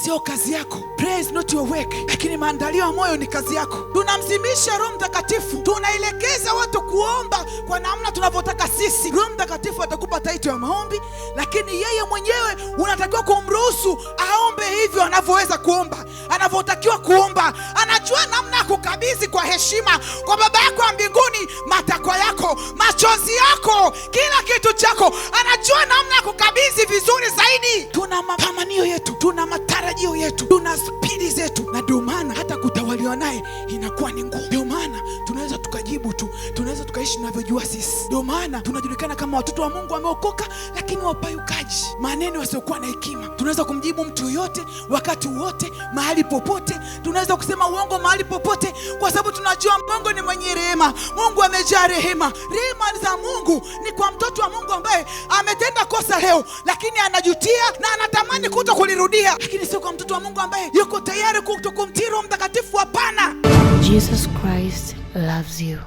Sio kazi yako. Prayer is not your work. Lakini maandalio ya moyo ni kazi yako. Tunamzimisha Roho Mtakatifu. Tunaelekeza watu kuomba kwa namna tunavyotaka sisi. Roho Mtakatifu atakupa taito ya maombi, lakini yeye mwenyewe unatakiwa kumruhusu aombe hivyo anavyoweza kuomba, anavyotakiwa kuomba. Anajua namna ya kukabidhi kwa heshima kwa Baba yako wa mbinguni matakwa yako, machozi yako, kila kitu chako. Anajua namna ya kukabidhi vizuri zaidi. Tuna matamanio yetu, tuna matarajio yetu, tuna spidi zetu, na ndio maana hata kutawaliwa naye inakuwa ni ngumu. Ndio maana tunaweza tukajibu tu, tunaweza tukaishi tunavyojua sisi. Ndio maana tunajulikana kama watoto wa Mungu wameokoka, lakini wapayukaji, maneno yasiokuwa na hekima. Tunaweza kumjibu mtu yoyote, wakati wote, mahali popote. Tunaweza kusema uongo mahali popote, kwa sababu tunajua Mungu ni mwenye rehema. Mungu amejaa rehema. Rehema za Mungu ni kwa mtoto wa Mungu ambaye ametenda kosa leo, lakini anajutia na anatamani kuto kulirudia, lakini sio kwa mtoto wa Mungu ambaye yuko tayari kuto kumtii Roho Mtakatifu. Hapana. Jesus Christ loves you.